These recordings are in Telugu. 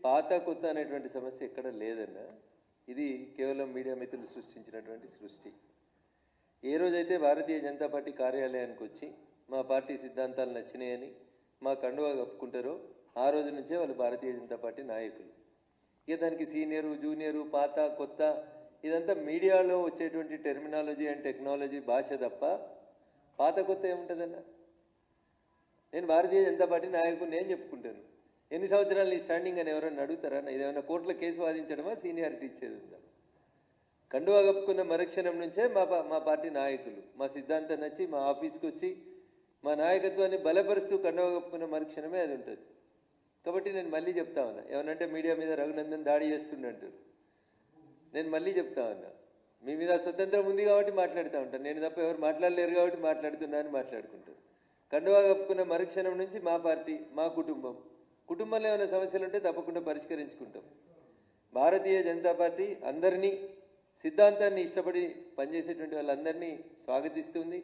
పాత కొత్త అనేటువంటి సమస్య ఎక్కడ లేదన్న. ఇది కేవలం మీడియా మిత్రులు సృష్టించినటువంటి సృష్టి. ఏ రోజైతే భారతీయ జనతా పార్టీ కార్యాలయానికి వచ్చి మా పార్టీ సిద్ధాంతాలు నచ్చినాయని మా కండువా కప్పుకుంటారో ఆ రోజు నుంచే వాళ్ళు భారతీయ జనతా పార్టీ నాయకులు. ఇక దానికి సీనియరు, జూనియరు, పాత, కొత్త ఇదంతా మీడియాలో వచ్చేటువంటి టెర్మినాలజీ అండ్ టెక్నాలజీ భాష తప్ప పాత కొత్త ఏముంటుందన్న. నేను భారతీయ జనతా పార్టీ నాయకుడు నేను చెప్పుకుంటాను. ఎన్ని సంవత్సరాలు నీ స్టాండింగ్ అని ఎవరైనా అడుగుతారా? ఇదేమైనా కోర్టులో కేసు వాదించడమా, సీనియారిటీ ఇచ్చేది ఉందా? కండువా కప్పుకున్న మరుక్షణం నుంచే మా పార్టీ నాయకులు మా సిద్ధాంతం నచ్చి మా ఆఫీస్కి వచ్చి మా నాయకత్వాన్ని బలపరుస్తూ కండువా కప్పుకున్న మరుక్షణమే అది ఉంటుంది. కాబట్టి నేను మళ్ళీ చెప్తా ఉన్నా, ఏమనంటే మీడియా మీద రఘునందన్ దాడి చేస్తుండంటారు. నేను మళ్ళీ చెప్తా ఉన్నా, మీ మీద స్వతంత్రం ఉంది కాబట్టి మాట్లాడుతూ ఉంటాను. నేను తప్ప ఎవరు మాట్లాడలేరు కాబట్టి మాట్లాడుతున్నా అని మాట్లాడుకుంటారు. కండువా కప్పుకున్న మరుక్షణం నుంచి మా పార్టీ, మా కుటుంబంలో ఏమైనా సమస్యలు ఉంటే తప్పకుండా పరిష్కరించుకుంటాం. భారతీయ జనతా పార్టీ అందరినీ, సిద్ధాంతాన్ని ఇష్టపడి పనిచేసేటువంటి వాళ్ళందరినీ స్వాగతిస్తుంది.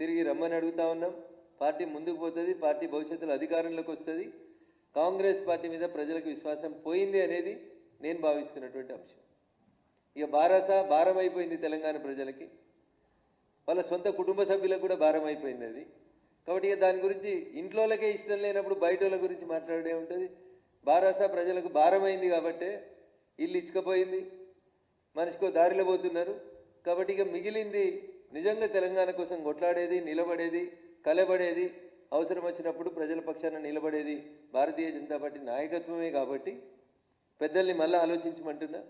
తిరిగి రమ్మని అడుగుతా ఉన్నాం. పార్టీ ముందుకు పోతుంది, పార్టీ భవిష్యత్తులో అధికారంలోకి వస్తుంది. కాంగ్రెస్ పార్టీ మీద ప్రజలకు విశ్వాసం పోయింది అనేది నేను భావిస్తున్నటువంటి అంశం. ఇక భారం అయిపోయింది తెలంగాణ ప్రజలకి, వాళ్ళ సొంత కుటుంబ సభ్యులకు కూడా భారం అయిపోయింది అది. కాబట్టి ఇక దాని గురించి ఇంట్లోలకే ఇష్టం లేనప్పుడు బయట వాళ్ళ గురించి మాట్లాడే ఉంటుంది. ప్రజలకు భారమైంది కాబట్టి ఇల్లు ఇచ్చుకపోయింది, మనిషికో దారిలో పోతున్నారు. కాబట్టి ఇక మిగిలింది నిజంగా తెలంగాణ కోసం కొట్లాడేది, నిలబడేది, కలబడేది, అవసరం వచ్చినప్పుడు ప్రజల పక్షాన నిలబడేది భారతీయ జనతా పార్టీ నాయకత్వమే. కాబట్టి పెద్దల్ని మళ్ళీ ఆలోచించమంటున్నా.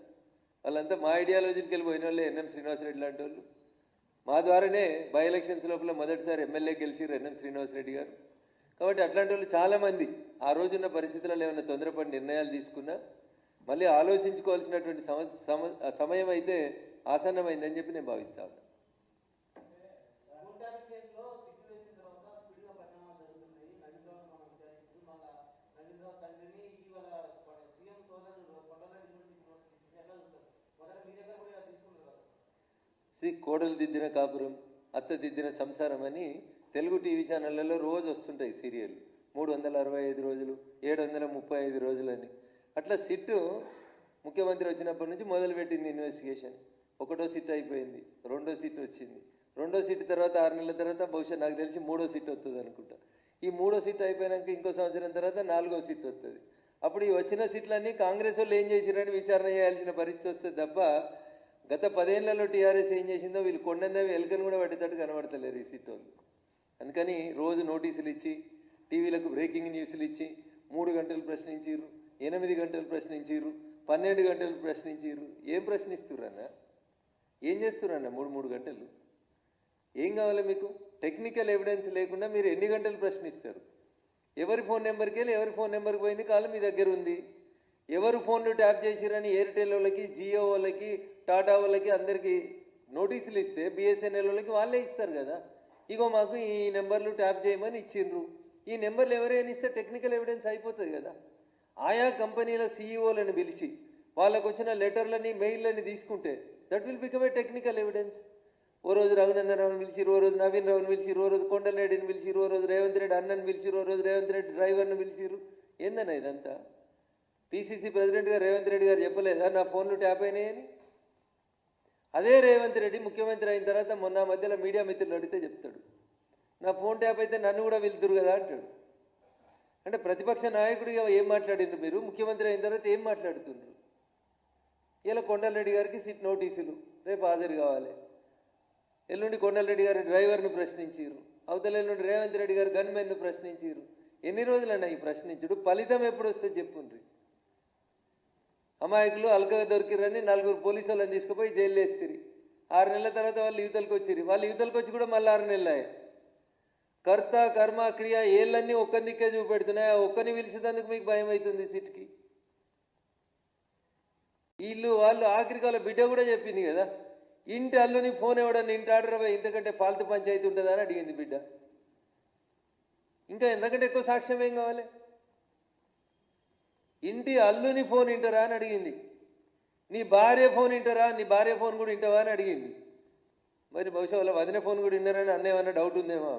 వాళ్ళంతా మా ఐడియాలజీకి వెళ్ళిపోయిన వాళ్ళే. ఎన్ఎం శ్రీనివాసరెడ్డి లాంటి వాళ్ళు మా ద్వారానే బై ఎలక్షన్స్ లోపల మొదటిసారి ఎమ్మెల్యే గెలిచిరు ఎన్ఎం శ్రీనివాసరెడ్డి గారు. కాబట్టి అట్లాంటి వాళ్ళు చాలామంది ఆ రోజున్న పరిస్థితులలో ఏమైనా తొందరపడి నిర్ణయాలు తీసుకున్నా మళ్ళీ ఆలోచించుకోవాల్సినటువంటి సమయం అయితే ఆసన్నమైందని చెప్పి నేను భావిస్తాను. కోడలు దిద్దిన కాపురం, అత్త దిద్దిన సంసారం అని తెలుగు టీవీ ఛానళ్ళలో రోజు వస్తుంటాయి సీరియల్. 365 రోజులు, 735 రోజులని. అట్లా సిట్టు ముఖ్యమంత్రి వచ్చినప్పటి నుంచి మొదలుపెట్టింది ఇన్వెస్టిగేషన్. 1వ సిట్ అయిపోయింది, 2వ సిట్ వచ్చింది. 2వ సిట్ తర్వాత 6 నెలల తర్వాత బహుశా నాకు తెలిసి 3వ సిట్ వస్తుంది అనుకుంటా. ఈ 3వ సిట్ అయిపోయాక ఇంకో సంవత్సరం తర్వాత 4వ సిట్ వస్తుంది. అప్పుడు ఈ వచ్చిన సిట్లన్నీ కాంగ్రెస్ వాళ్ళు ఏం చేసిరని విచారణ చేయాల్సిన పరిస్థితి వస్తుంది తప్ప గత 10 ఏళ్లలో టీఆర్ఎస్ ఏం చేసిందో వీళ్ళు కొండందవి ఎలుకను కూడా పట్టేటట్టు కనబడతలేరు ఈ సిట్ వాళ్ళు. అందుకని రోజు నోటీసులు ఇచ్చి, టీవీలకు బ్రేకింగ్ న్యూస్లు ఇచ్చి 3 గంటలు ప్రశ్నించారు, 8 గంటలు ప్రశ్నించారు, 12 గంటలు ప్రశ్నించారు. ఏం ప్రశ్నిస్తురన్న? ఏం చేస్తురన్న 3 గంటలు? ఏం కావాలి మీకు? టెక్నికల్ ఎవిడెన్స్ లేకుండా మీరు ఎన్ని గంటలు ప్రశ్నిస్తారు? ఎవరి ఫోన్ నెంబర్కి వెళ్ళి ఎవరి ఫోన్ నెంబర్కి పోయింది కాలం మీ దగ్గర ఉంది. ఎవరు ఫోన్లు ట్యాప్ చేసిరని ఎయిర్టెల్ వాళ్ళకి, జియో వాళ్ళకి, టాటా వాళ్ళకి అందరికీ నోటీసులు ఇస్తే బిఎస్ఎన్ఎల్ వాళ్ళకి వాళ్ళే ఇస్తారు కదా. ఇగో మాకు ఈ నెంబర్లు ట్యాప్ చేయమని ఇచ్చిండ్రు, ఈ నెంబర్లు ఎవరైనా ఇస్తే టెక్నికల్ ఎవిడెన్స్ అయిపోతుంది కదా. ఆయా కంపెనీల సీఈఓలను పిలిచి వాళ్ళకు వచ్చిన లెటర్లని, మెయిల్లని తీసుకుంటే that will become a technical evidence. ఓ రోజు రఘునందన్ రావుని పిలిచిరు, ఓ రోజు నవీన్ రావుని పిలిచిరు, ఓ రోజు కొండలరెడ్డిని పిలిచిరు, ఓ రోజు రేవంత్ రెడ్డి అన్నని పిలిచిరు, ఓ రోజు రేవంత్ రెడ్డి డ్రైవర్ని పిలిచిరు. ఏందన్నా ఇదంతా? పిసిసి ప్రెసిడెంట్ గారు రేవంత్ రెడ్డి గారు చెప్పలేదా నా ఫోన్లు ట్యాప్ అయినాయని? అదే రేవంత్ రెడ్డి ముఖ్యమంత్రి అయిన తర్వాత మొన్న మధ్యలో మీడియా మిత్రులు అడిగితే చెప్తాడు, నా ఫోన్ ట్యాప్ అయితే నన్ను కూడా వెళ్తురు కదా అంటాడు. అంటే ప్రతిపక్ష నాయకుడిగా ఏం మాట్లాడిండ్రు మీరు? ముఖ్యమంత్రి అయిన తర్వాత ఏం మాట్లాడుతున్నారు? ఇలా కొండలరెడ్డి గారికి సిట్ నోటీసులు, రేపు హాజరు కావాలి. ఎల్లుండి కొండలరెడ్డి గారి డ్రైవర్ను ప్రశ్నించారు, అవతల ఎల్లుండి రేవంత్ రెడ్డి గారు గన్మెన్ను ప్రశ్నించారు. ఎన్ని రోజులన్నా ఈ ప్రశ్నించుడు? ఫలితం ఎప్పుడు వస్తే చెప్పుండ్రి. అమాయకులు అల్కగా దొరికిరని 4 పోలీసు వాళ్ళని తీసుకుపోయి జైలు వేస్తారు. 6 నెలల తర్వాత వాళ్ళు యువతలకు వచ్చిరు. వాళ్ళు యువతలకు వచ్చి కూడా మళ్ళీ 6 నెలలు అయ్యాయి. కర్త కర్మ క్రియ ఏళ్ళన్నీ ఒక్క దిక్కే చూపెడుతున్నాయి. ఒక్కని పిలిచేందుకు మీకు భయం అవుతుంది సిట్కి. వీళ్ళు వాళ్ళు ఆఖరికి వాళ్ళ బిడ్డ కూడా చెప్పింది కదా, ఇంటి అల్లుని ఫోన్ ఇవ్వడాన్ని ఇంటి ఆర్డర్ ఇంతకంటే ఫాల్తు పంచాయతీ ఉంటుందా అని అడిగింది బిడ్డ. ఇంకా ఎంతకంటే ఎక్కువ సాక్ష్యం ఏం కావాలి? ఇంటి అల్లుని ఫోన్ వింటారా అని అడిగింది. నీ భార్య ఫోన్ వింటారా, నీ భార్య ఫోన్ కూడా వింటావా అని అడిగింది. మరి బహుశా వాళ్ళ వదిన ఫోన్ కూడా విన్నారని అన్నేమన్నా డౌట్ ఉందేమో.